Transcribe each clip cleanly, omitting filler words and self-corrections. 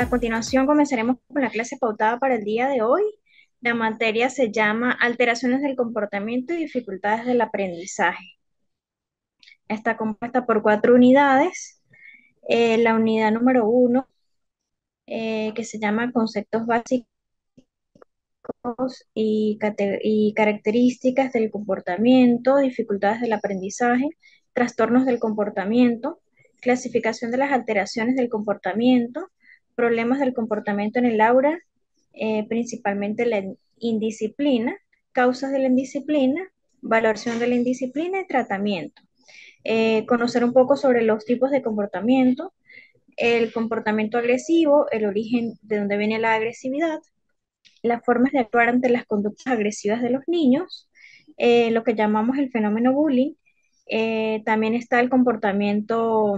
A continuación comenzaremos con la clase pautada para el día de hoy. La materia se llama Alteraciones del comportamiento y dificultades del aprendizaje. Está compuesta por 4 unidades. La unidad número 1, que se llama Conceptos básicos y características del comportamiento, dificultades del aprendizaje, trastornos del comportamiento, clasificación de las alteraciones del comportamiento, problemas del comportamiento en el aula, principalmente la indisciplina, causas de la indisciplina, valoración de la indisciplina y tratamiento. Conocer un poco sobre los tipos de comportamiento, el comportamiento agresivo, el origen de dónde viene la agresividad, las formas de actuar ante las conductas agresivas de los niños, lo que llamamos el fenómeno bullying. También está el comportamiento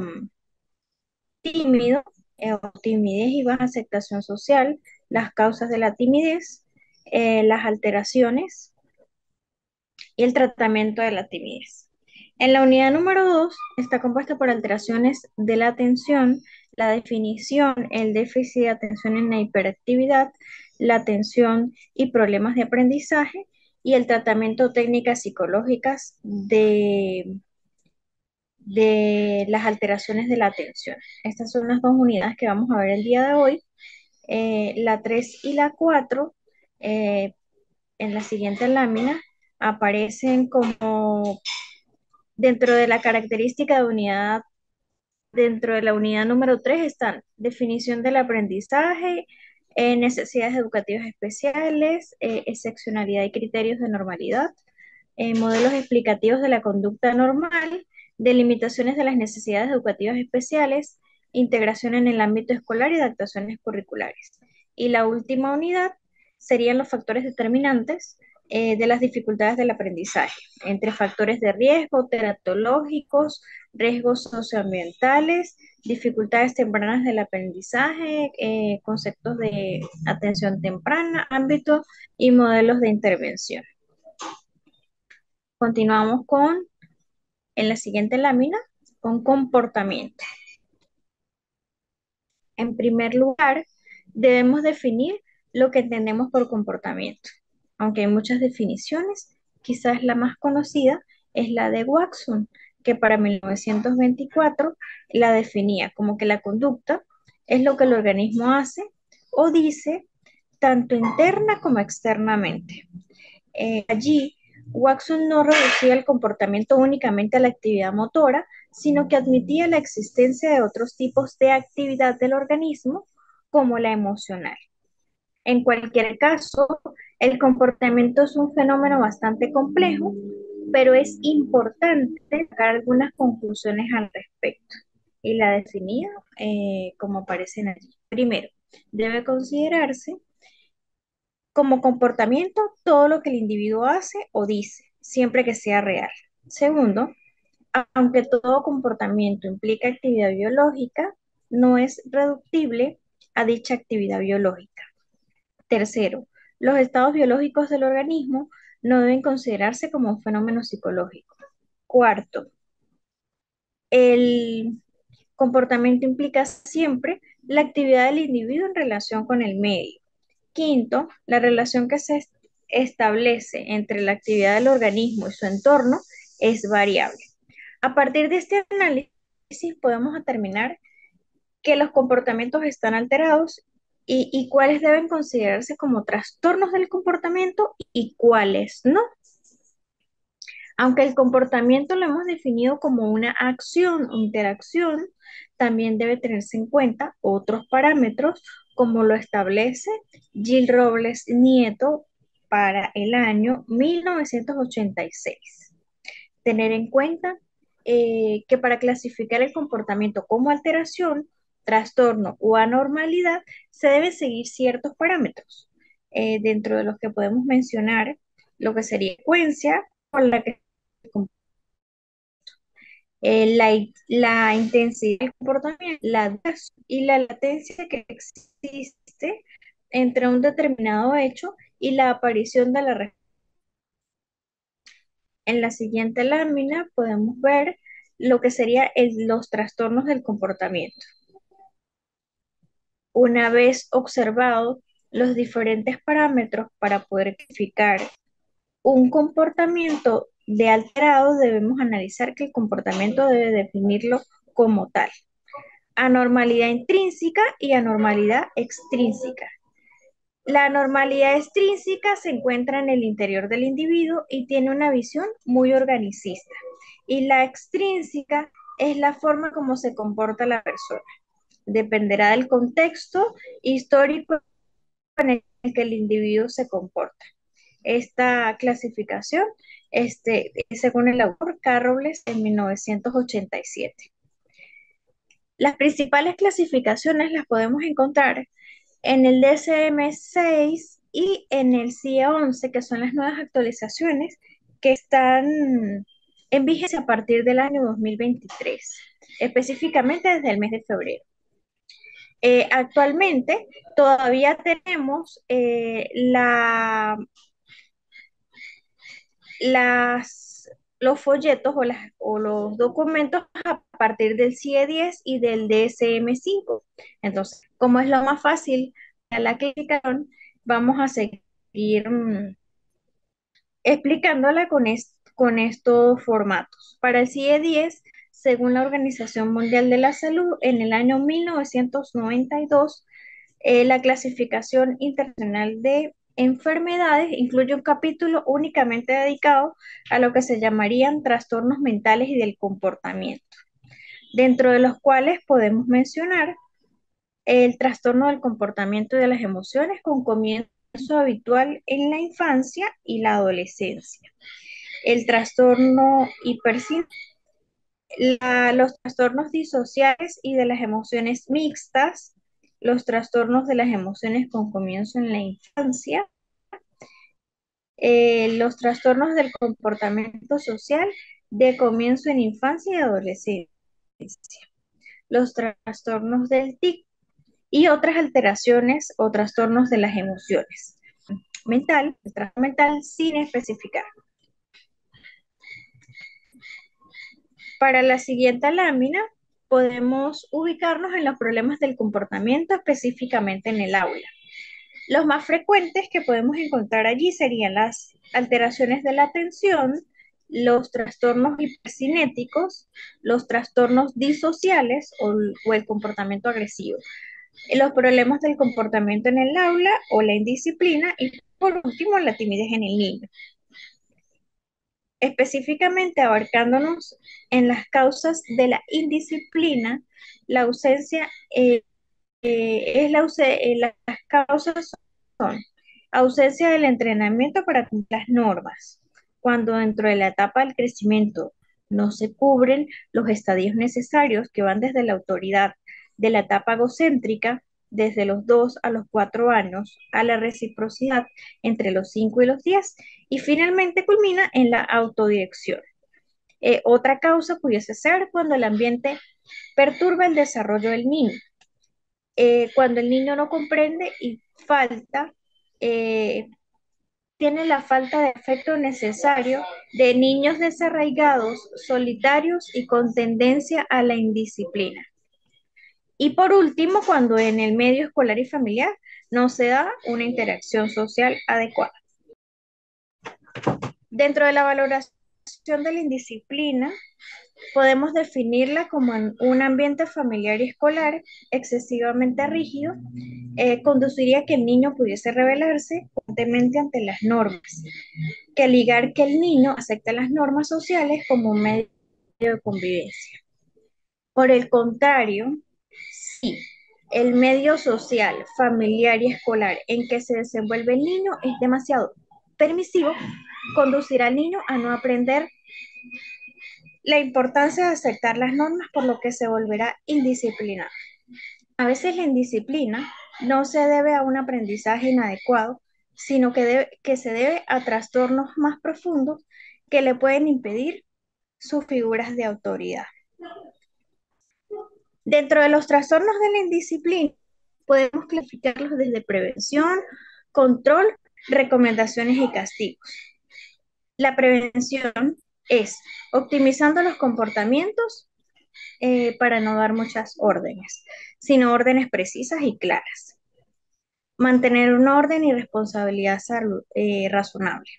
tímido, o timidez y baja aceptación social, las causas de la timidez, las alteraciones y el tratamiento de la timidez. En la unidad número 2 está compuesta por alteraciones de la atención, la definición, el déficit de atención en la hiperactividad, la atención y problemas de aprendizaje y el tratamiento de técnicas psicológicas de las alteraciones de la atención. Estas son las 2 unidades que vamos a ver el día de hoy. La 3 y la 4, en la siguiente lámina, aparecen como dentro de la característica de unidad. Dentro de la unidad número 3 están definición del aprendizaje, necesidades educativas especiales, excepcionalidad y criterios de normalidad, modelos explicativos de la conducta normal, delimitaciones de las necesidades educativas especiales, integración en el ámbito escolar y adaptaciones curriculares. Y la última unidad serían los factores determinantes de las dificultades del aprendizaje, entre factores de riesgo, teratológicos, riesgos socioambientales, dificultades tempranas del aprendizaje, conceptos de atención temprana, ámbito y modelos de intervención. Continuamos en la siguiente lámina, con comportamiento. En primer lugar, debemos definir lo que entendemos por comportamiento. Aunque hay muchas definiciones, quizás la más conocida es la de Watson, que para 1924 la definía como que la conducta es lo que el organismo hace o dice tanto interna como externamente. Allí, Watson no reducía el comportamiento únicamente a la actividad motora, sino que admitía la existencia de otros tipos de actividad del organismo, como la emocional. En cualquier caso, el comportamiento es un fenómeno bastante complejo, pero es importante sacar algunas conclusiones al respecto. Y la definía como aparecen allí. Primero, debe considerarse como comportamiento todo lo que el individuo hace o dice, siempre que sea real. Segundo, aunque todo comportamiento implica actividad biológica, no es reductible a dicha actividad biológica. Tercero, los estados biológicos del organismo no deben considerarse como un fenómeno psicológico. Cuarto, el comportamiento implica siempre la actividad del individuo en relación con el medio. Quinto, la relación que se establece entre la actividad del organismo y su entorno es variable. A partir de este análisis podemos determinar que los comportamientos están alterados y cuáles deben considerarse como trastornos del comportamiento y cuáles no. Aunque el comportamiento lo hemos definido como una acción o interacción, también debe tenerse en cuenta otros parámetros como lo establece Gil Robles Nieto para el año 1986. Tener en cuenta que para clasificar el comportamiento como alteración, trastorno o anormalidad, se deben seguir ciertos parámetros, dentro de los que podemos mencionar lo que sería frecuencia con la que la intensidad del comportamiento, la duración y la latencia que existe entre un determinado hecho y la aparición de la respuesta. En la siguiente lámina podemos ver lo que serían los trastornos del comportamiento. Una vez observado los diferentes parámetros para poder clasificar un comportamiento de alterado, debemos analizar que el comportamiento debe definirlo como tal: anormalidad intrínseca y anormalidad extrínseca. La anormalidad extrínseca se encuentra en el interior del individuo y tiene una visión muy organicista. Y la extrínseca es la forma como se comporta la persona. Dependerá del contexto histórico en el que el individuo se comporta. Esta clasificación es según el autor Carrobles en 1987. Las principales clasificaciones las podemos encontrar en el DSM-6 y en el CIE-11, que son las nuevas actualizaciones que están en vigencia a partir del año 2023, específicamente desde el mes de febrero. Actualmente todavía tenemos los folletos o los documentos a partir del CIE-10 y del DSM-5. Entonces, como es lo más fácil para la clasificación, vamos a seguir explicándola con estos formatos. Para el CIE-10, según la Organización Mundial de la Salud, en el año 1992, la clasificación internacional de enfermedades incluye un capítulo únicamente dedicado a lo que se llamarían trastornos mentales y del comportamiento, dentro de los cuales podemos mencionar el trastorno del comportamiento y de las emociones con comienzo habitual en la infancia y la adolescencia, el trastorno hipersíncope, los trastornos disociales y de las emociones mixtas, los trastornos de las emociones con comienzo en la infancia, los trastornos del comportamiento social de comienzo en infancia y adolescencia, los trastornos del TIC y otras alteraciones o trastornos de las emociones. Mental, el trastorno mental sin especificar. Para la siguiente lámina, podemos ubicarnos en los problemas del comportamiento específicamente en el aula. Los más frecuentes que podemos encontrar allí serían las alteraciones de la atención, los trastornos hipercinéticos, los trastornos disociales o el comportamiento agresivo, los problemas del comportamiento en el aula o la indisciplina y por último la timidez en el niño. Específicamente abarcándonos en las causas de la indisciplina, la ausencia las causas son ausencia del entrenamiento para cumplir las normas, cuando dentro de la etapa del crecimiento no se cubren los estadios necesarios que van desde la autoridad de la etapa egocéntrica, desde los 2 a los 4 años, a la reciprocidad entre los 5 y los 10, y finalmente culmina en la autodirección. Otra causa pudiese ser cuando el ambiente perturba el desarrollo del niño, cuando el niño no comprende y eh, tiene la falta de afecto necesario de niños desarraigados, solitarios y con tendencia a la indisciplina. Y por último, cuando en el medio escolar y familiar no se da una interacción social adecuada. Dentro de la valoración de la indisciplina, podemos definirla como un ambiente familiar y escolar excesivamente rígido, conduciría a que el niño pudiese rebelarse constantemente ante las normas, que ligar que el niño acepte las normas sociales como un medio de convivencia. Por el contrario, si el medio social, familiar y escolar en que se desenvuelve el niño es demasiado permisivo, conducirá al niño a no aprender la importancia de aceptar las normas, por lo que se volverá indisciplinado. A veces la indisciplina no se debe a un aprendizaje inadecuado, sino que se debe a trastornos más profundos que le pueden impedir sus figuras de autoridad. Dentro de los trastornos de la indisciplina, podemos clasificarlos desde prevención, control, recomendaciones y castigos. La prevención es optimizando los comportamientos para no dar muchas órdenes, sino órdenes precisas y claras. Mantener un orden y responsabilidad razonable.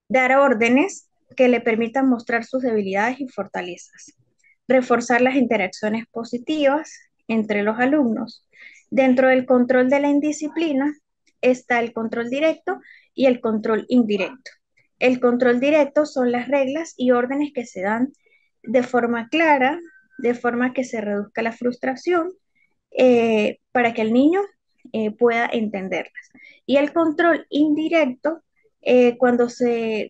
Dar órdenes que le permitan mostrar sus debilidades y fortalezas. Reforzar las interacciones positivas entre los alumnos. Dentro del control de la indisciplina está el control directo y el control indirecto. El control directo son las reglas y órdenes que se dan de forma clara, de forma que se reduzca la frustración, para que el niño pueda entenderlas. Y el control indirecto, cuando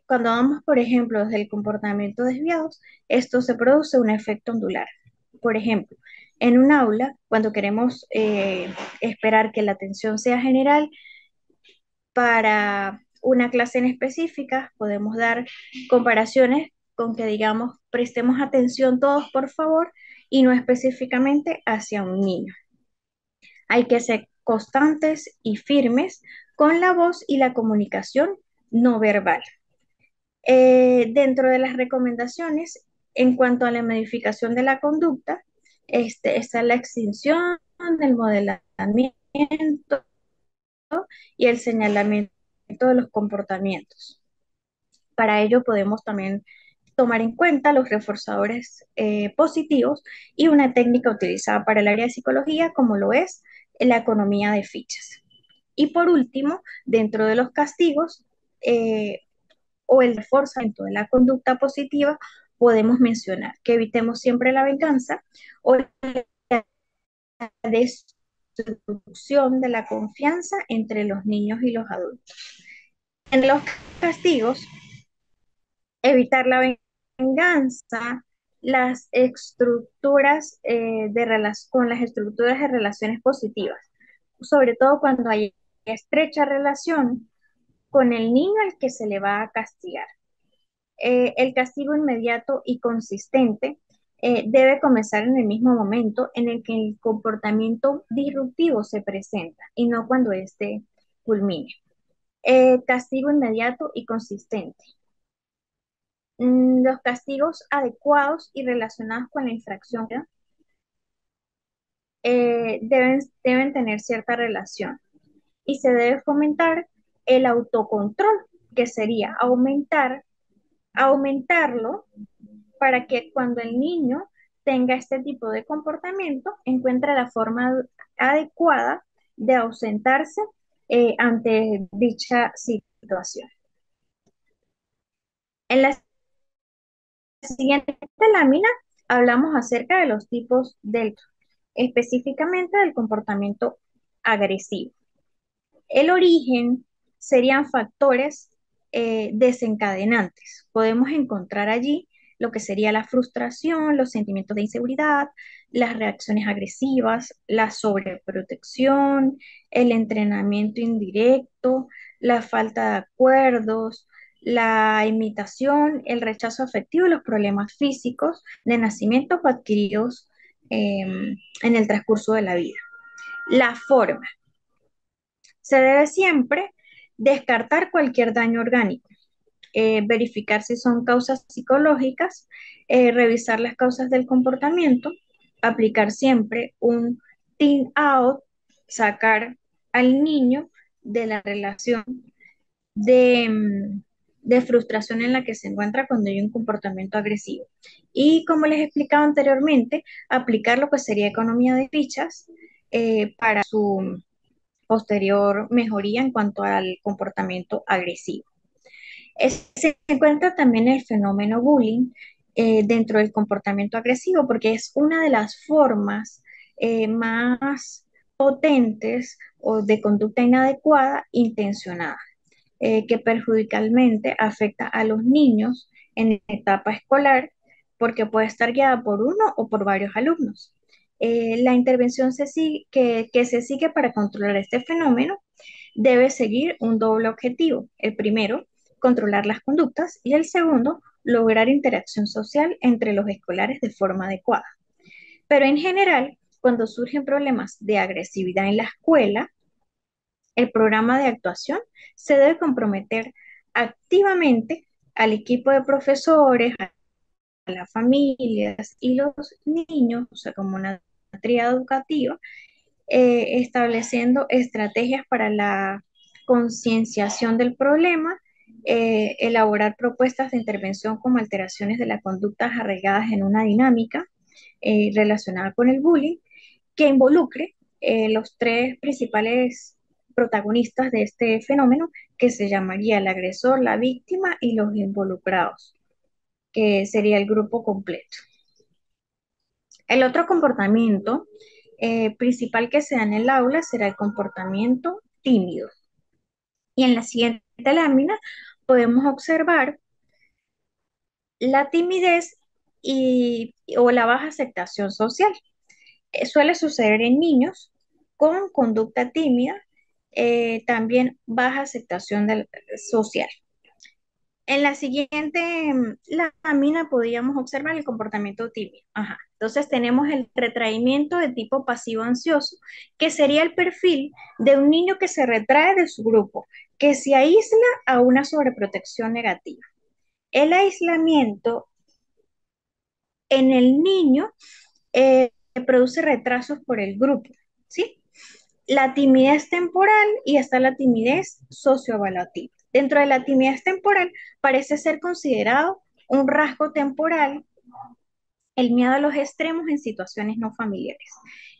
vamos, por ejemplo, desde el comportamiento desviados, esto se produce un efecto ondular. Por ejemplo, en un aula, cuando queremos esperar que la atención sea general para una clase en específica, podemos dar comparaciones con que digamos, prestemos atención todos, por favor, y no específicamente hacia un niño. Hay que ser constantes y firmes con la voz y la comunicación no verbal. Dentro de las recomendaciones, en cuanto a la modificación de la conducta, está la extinción del modelamiento y el señalamiento de los comportamientos. Para ello podemos también tomar en cuenta los reforzadores positivos y una técnica utilizada para el área de psicología como lo es la economía de fichas. Y por último, dentro de los castigos o el reforzamiento de la conducta positiva, podemos mencionar que evitemos siempre la venganza o la destrucción de la confianza entre los niños y los adultos. En los castigos, evitar la venganza, las estructuras con las estructuras de relaciones positivas, sobre todo cuando hay estrecha relación con el niño al que se le va a castigar. El castigo inmediato y consistente debe comenzar en el mismo momento en el que el comportamiento disruptivo se presenta y no cuando éste culmine. Castigo inmediato y consistente. Los castigos adecuados y relacionados con la infracción deben tener cierta relación y se debe fomentar el autocontrol, que sería aumentarlo para que cuando el niño tenga este tipo de comportamiento, encuentre la forma adecuada de ausentarse ante dicha situación. En la siguiente lámina hablamos acerca de los tipos específicamente del comportamiento agresivo. El origen serían factores desencadenantes. Podemos encontrar allí lo que sería la frustración, los sentimientos de inseguridad, las reacciones agresivas, la sobreprotección, el entrenamiento indirecto, la falta de acuerdos, la imitación, el rechazo afectivo y los problemas físicos de nacimiento o adquiridos en el transcurso de la vida. La forma. Se debe siempre descartar cualquier daño orgánico, verificar si son causas psicológicas, revisar las causas del comportamiento, aplicar siempre un thin out, sacar al niño de la relación de, de frustración en la que se encuentra cuando hay un comportamiento agresivo. Y como les he explicado anteriormente, aplicar lo que sería economía de fichas para su posterior mejoría en cuanto al comportamiento agresivo. Se encuentra también el fenómeno bullying dentro del comportamiento agresivo, porque es una de las formas más potentes o de conducta inadecuada intencionada, que perjudicialmente afecta a los niños en etapa escolar, porque puede estar guiada por uno o por varios alumnos. La intervención que se sigue para controlar este fenómeno debe seguir un doble objetivo. El primero, controlar las conductas y el segundo, lograr interacción social entre los escolares de forma adecuada. Pero en general, cuando surgen problemas de agresividad en la escuela, el programa de actuación se debe comprometer activamente al equipo de profesores, las familias y los niños, o sea, como una tríada educativa, estableciendo estrategias para la concienciación del problema, elaborar propuestas de intervención como alteraciones de las conductas arraigadas en una dinámica relacionada con el bullying, que involucre los tres principales protagonistas de este fenómeno, que se llamaría el agresor, la víctima y los involucrados, que sería el grupo completo. El otro comportamiento principal que se da en el aula será el comportamiento tímido. Y en la siguiente lámina podemos observar la timidez o la baja aceptación social. Suele suceder en niños con conducta tímida, también baja aceptación social. En la siguiente lámina podríamos observar el comportamiento tímido. Ajá. Entonces tenemos el retraimiento de tipo pasivo-ansioso, que sería el perfil de un niño que se retrae de su grupo, que se aísla a una sobreprotección negativa. El aislamiento en el niño produce retrasos por el grupo, ¿sí? La timidez temporal y está la timidez socioevaluativa. Dentro de la timidez temporal parece ser considerado un rasgo temporal el miedo a los extremos en situaciones no familiares.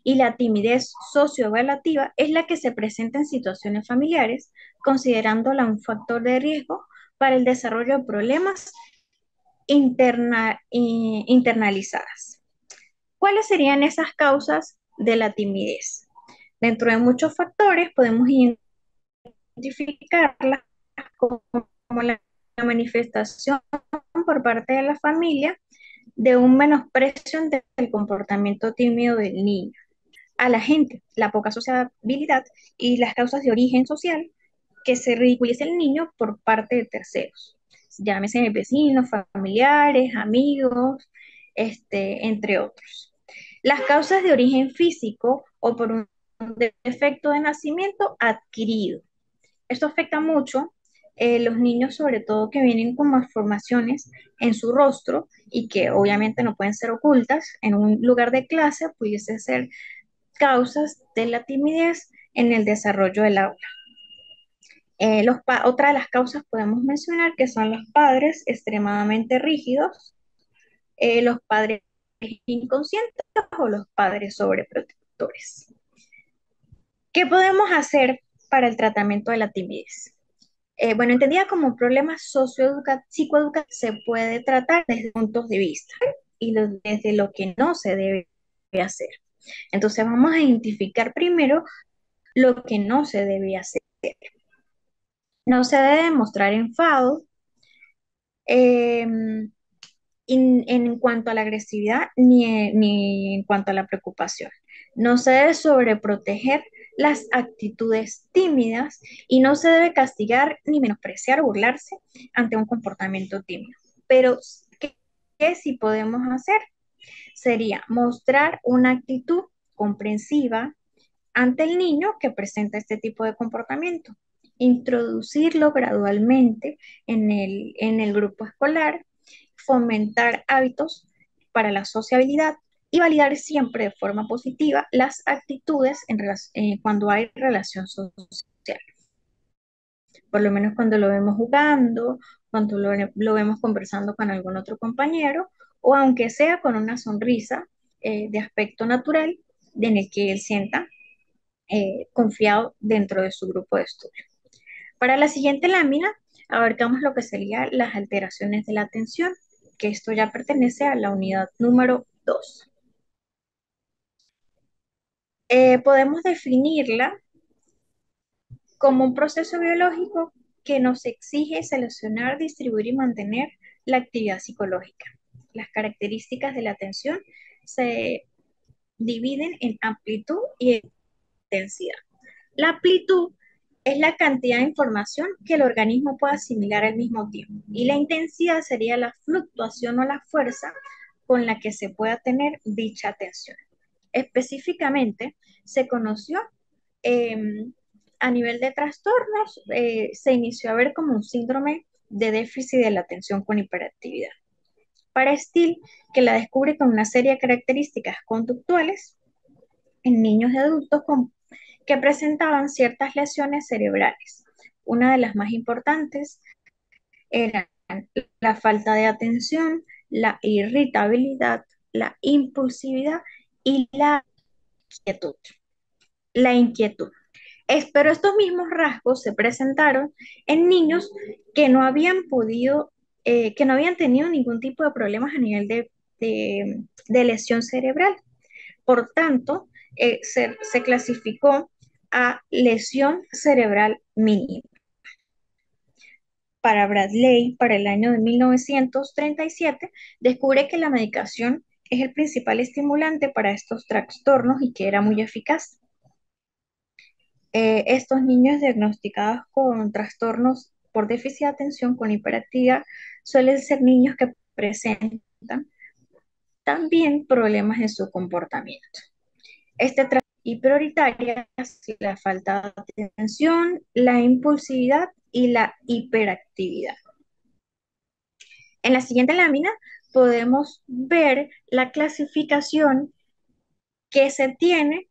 Y la timidez socioevaluativa es la que se presenta en situaciones familiares, considerándola un factor de riesgo para el desarrollo de problemas internalizadas. ¿Cuáles serían esas causas de la timidez? Dentro de muchos factores podemos identificarlas como la manifestación por parte de la familia de un menosprecio del comportamiento tímido del niño. A la gente, la poca sociabilidad y las causas de origen social que se ridiculiza el niño por parte de terceros. Llámese vecinos, familiares, amigos, entre otros. Las causas de origen físico o por un defecto de nacimiento adquirido. Esto afecta mucho los niños, sobre todo que vienen con malformaciones en su rostro y que obviamente no pueden ser ocultas en un lugar de clase, pudiese ser causas de la timidez en el desarrollo del aula. Otra de las causas podemos mencionar que son los padres extremadamente rígidos, los padres inconscientes o los padres sobreprotectores. ¿Qué podemos hacer para el tratamiento de la timidez? Bueno, entendida como un problema psicoeducativo, se puede tratar desde puntos de vista y desde lo que no se debe hacer. Entonces vamos a identificar primero lo que no se debe hacer. No se debe mostrar enfado eh, en cuanto a la agresividad ni en cuanto a la preocupación. No se debe sobreproteger las actitudes tímidas y no se debe castigar ni menospreciar o burlarse ante un comportamiento tímido. Pero, ¿qué sí podemos hacer? Sería mostrar una actitud comprensiva ante el niño que presenta este tipo de comportamiento, introducirlo gradualmente en el grupo escolar, fomentar hábitos para la sociabilidad y validar siempre de forma positiva las actitudes cuando hay relación social. Por lo menos cuando lo vemos jugando, cuando lo vemos conversando con algún otro compañero, o aunque sea con una sonrisa de aspecto natural en el que él sienta confiado dentro de su grupo de estudio. Para la siguiente lámina, abarcamos lo que serían las alteraciones de la atención, que esto ya pertenece a la unidad número 2. Podemos definirla como un proceso biológico que nos exige seleccionar, distribuir y mantener la actividad psicológica. Las características de la atención se dividen en amplitud y intensidad. La amplitud es la cantidad de información que el organismo puede asimilar al mismo tiempo y la intensidad sería la fluctuación o la fuerza con la que se pueda tener dicha atención. Específicamente, se conoció eh, a nivel de trastornos, se inició a ver como un síndrome de déficit de la atención con hiperactividad. para Steele, que la descubre con una serie de características conductuales en niños y adultos que presentaban ciertas lesiones cerebrales. Una de las más importantes eran la falta de atención, la irritabilidad, la impulsividad y quietud, la inquietud. Pero estos mismos rasgos se presentaron en niños que no habían podido, que no habían tenido ningún tipo de problemas a nivel de lesión cerebral. Por tanto, se clasificó a lesión cerebral mínima. Para Bradley, para el año de 1937, descubre que la medicación es el principal estimulante para estos trastornos y que era muy eficaz. Estos niños diagnosticados con trastornos por déficit de atención con hiperactividad suelen ser niños que presentan también problemas en su comportamiento. Y prioritarias, la falta de atención, la impulsividad y la hiperactividad. En la siguiente lámina podemos ver la clasificación que se tiene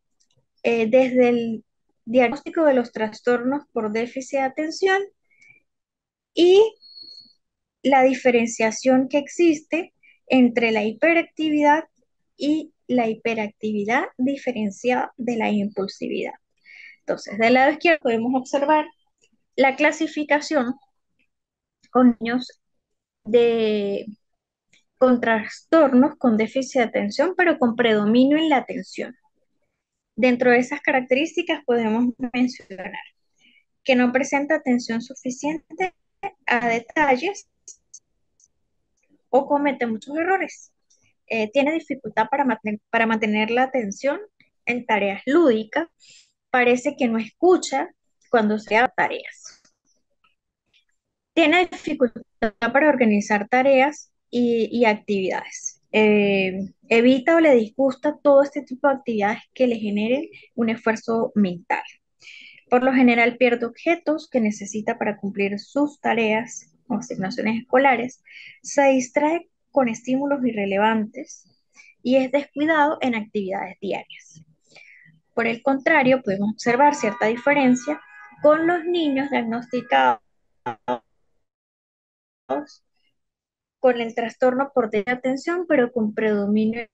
desde el diagnóstico de los trastornos por déficit de atención y la diferenciación que existe entre la hiperactividad y la hiperactividad diferenciada de la impulsividad. Entonces, del lado izquierdo podemos observar la clasificación con niños de, con trastornos con déficit de atención, pero con predominio en la atención. Dentro de esas características podemos mencionar que no presenta atención suficiente a detalles o comete muchos errores. Tiene dificultad para mantener la atención en tareas lúdicas, parece que no escucha cuando se hace tareas. Tiene dificultad para organizar tareas y actividades. Evita o le disgusta todo este tipo de actividades que le generen un esfuerzo mental. Por lo general pierde objetos que necesita para cumplir sus tareas o asignaciones escolares, se distrae con estímulos irrelevantes y es descuidado en actividades diarias. Por el contrario, podemos observar cierta diferencia con los niños diagnosticados con el trastorno por déficit de atención, pero con predominio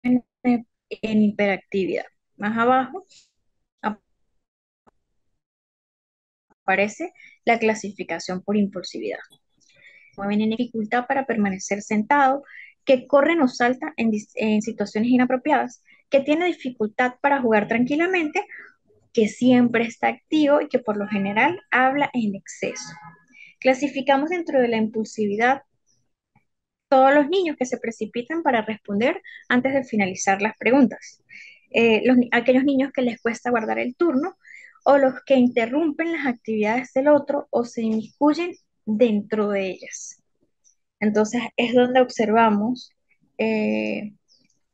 en hiperactividad. Más abajo aparece la clasificación por impulsividad. Tienen dificultad para permanecer sentado, que corren o saltan en situaciones inapropiadas, que tiene dificultad para jugar tranquilamente, que siempre está activo y que por lo general habla en exceso. Clasificamos dentro de la impulsividad todos los niños que se precipitan para responder antes de finalizar las preguntas, aquellos niños que les cuesta guardar el turno o los que interrumpen las actividades del otro o se inmiscuyen dentro de ellas. Entonces es donde observamos eh,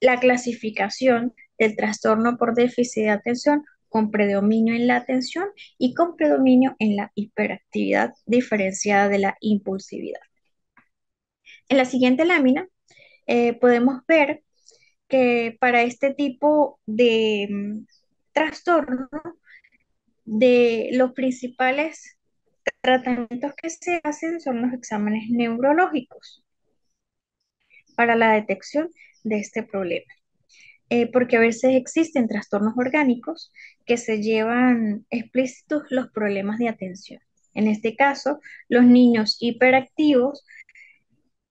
la clasificación del trastorno por déficit de atención con predominio en la atención y con predominio en la hiperactividad diferenciada de la impulsividad. En la siguiente lámina podemos ver que para este tipo de trastorno, de los principales tratamientos que se hacen son los exámenes neurológicos para la detección de este problema. Porque a veces existen trastornos orgánicos que se llevan explícitos los problemas de atención. En este caso, los niños hiperactivos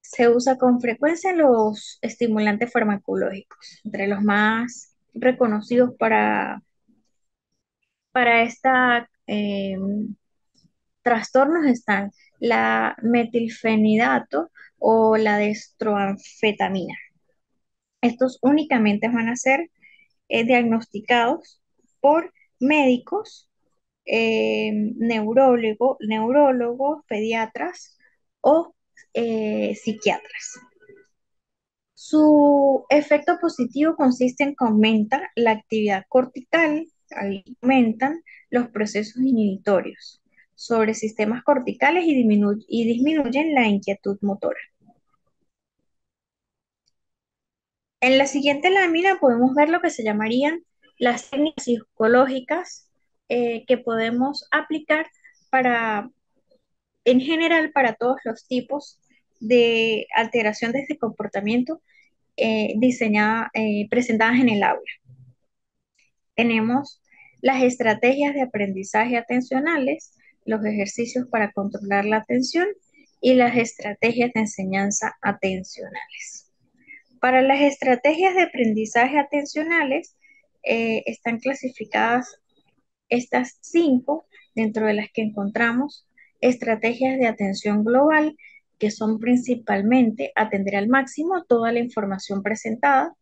se usa con frecuencia los estimulantes farmacológicos, entre los más reconocidos para esta trastornos están la metilfenidato o la destroanfetamina. Estos únicamente van a ser diagnosticados por médicos, neurólogos, pediatras o psiquiatras. Su efecto positivo consiste en que aumenta la actividad cortical, aumentan los procesos inhibitorios sobre sistemas corticales y disminuyen la inquietud motora. En la siguiente lámina podemos ver lo que se llamarían las técnicas psicológicas que podemos aplicar para, en general, para todos los tipos de alteración de este comportamiento presentadas en el aula. Tenemos las estrategias de aprendizaje atencionales, los ejercicios para controlar la atención y las estrategias de enseñanza atencionales. Para las estrategias de aprendizaje atencionales, están clasificadas estas cinco, dentro de las que encontramos estrategias de atención global, que son principalmente atender al máximo toda la información presentada,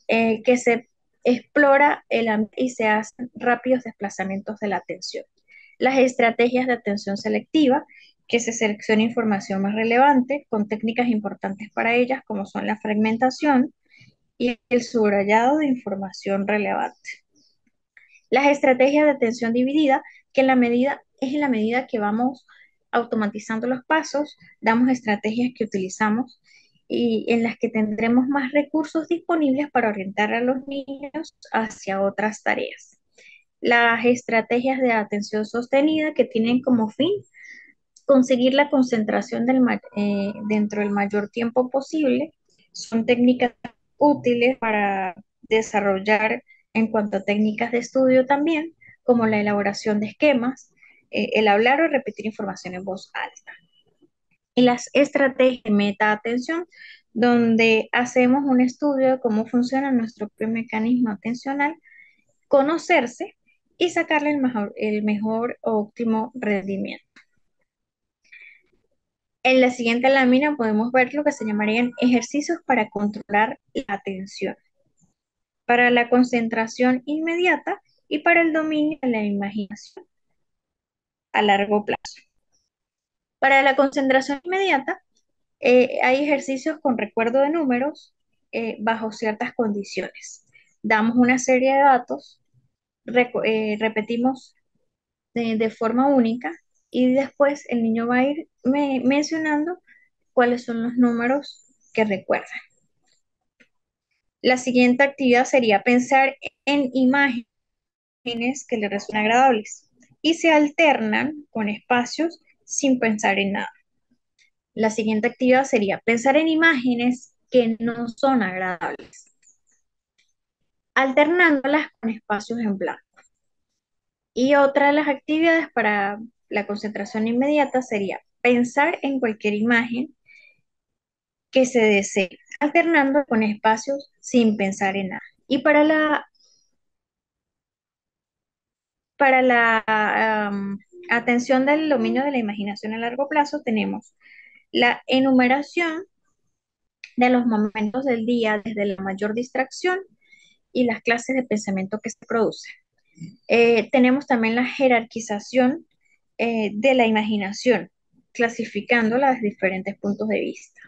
que se explora el ambiente y se hacen rápidos desplazamientos de la atención. Las estrategias de atención selectiva, que se selecciona información más relevante con técnicas importantes para ellas, como son la fragmentación y el subrayado de información relevante. Las estrategias de atención dividida, que en la medida que vamos automatizando los pasos, damos estrategias que utilizamos y en las que tendremos más recursos disponibles para orientar a los niños hacia otras tareas. Las estrategias de atención sostenida, que tienen como fin conseguir la concentración dentro del mayor tiempo posible, son técnicas útiles para desarrollar en cuanto a técnicas de estudio también, como la elaboración de esquemas, el hablar o repetir información en voz alta. Y las estrategias de meta atención, donde hacemos un estudio de cómo funciona nuestro propio mecanismo atencional, conocerse y sacarle el mejor o óptimo rendimiento. En la siguiente lámina podemos ver lo que se llamarían ejercicios para controlar la atención, para la concentración inmediata y para el dominio de la imaginación a largo plazo. Para la concentración inmediata, hay ejercicios con recuerdo de números bajo ciertas condiciones. Damos una serie de datos, repetimos de forma única y después el niño va a ir mencionando cuáles son los números que recuerda. La siguiente actividad sería pensar en imágenes que le resulten agradables y se alternan con espacios sin pensar en nada. La siguiente actividad sería pensar en imágenes que no son agradables, alternándolas con espacios en blanco. Y otra de las actividades para la concentración inmediata sería pensar en cualquier imagen que se desee, alternando con espacios sin pensar en nada. Y para la atención del dominio de la imaginación a largo plazo, tenemos la enumeración de los momentos del día desde la mayor distracción y las clases de pensamiento que se producen. Tenemos también la jerarquización de la imaginación, clasificándola desde diferentes puntos de vista.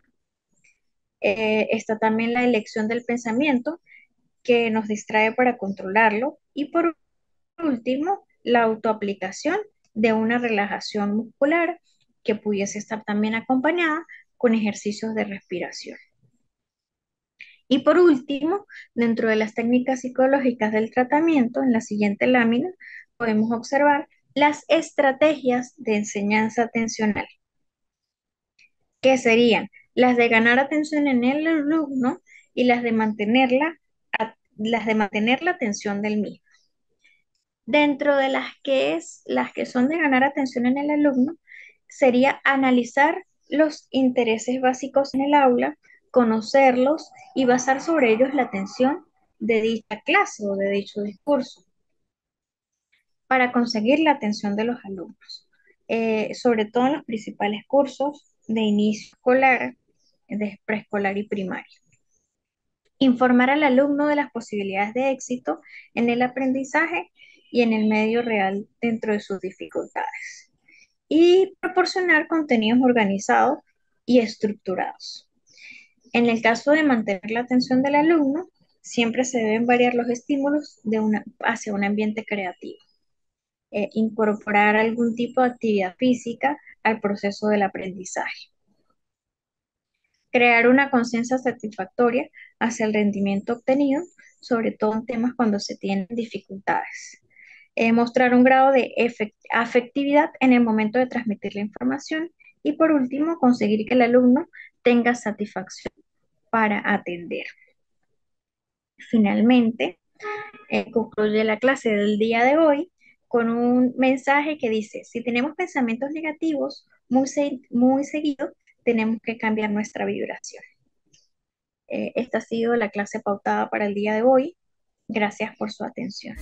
Está también la elección del pensamiento, que nos distrae para controlarlo. Y por último, la autoaplicación de una relajación muscular que pudiese estar también acompañada con ejercicios de respiración. Y por último, dentro de las técnicas psicológicas del tratamiento, en la siguiente lámina podemos observar las estrategias de enseñanza atencional, que serían las de ganar atención en el alumno y las de mantener la atención del mismo. Dentro de las que son de ganar atención en el alumno, sería analizar los intereses básicos en el aula, conocerlos y basar sobre ellos la atención de dicha clase o de dicho discurso para conseguir la atención de los alumnos, sobre todo en los principales cursos de inicio escolar, de preescolar y primaria. Informar al alumno de las posibilidades de éxito en el aprendizaje y en el medio real dentro de sus dificultades. Y proporcionar contenidos organizados y estructurados. En el caso de mantener la atención del alumno, siempre se deben variar los estímulos hacia un ambiente creativo. Incorporar algún tipo de actividad física al proceso del aprendizaje. Crear una conciencia satisfactoria hacia el rendimiento obtenido, sobre todo en temas cuando se tienen dificultades. Mostrar un grado de afectividad en el momento de transmitir la información y por último, conseguir que el alumno tenga satisfacción para atender. Finalmente, concluye la clase del día de hoy con un mensaje que dice, si tenemos pensamientos negativos muy seguido, tenemos que cambiar nuestra vibración. Esta ha sido la clase pautada para el día de hoy. Gracias por su atención.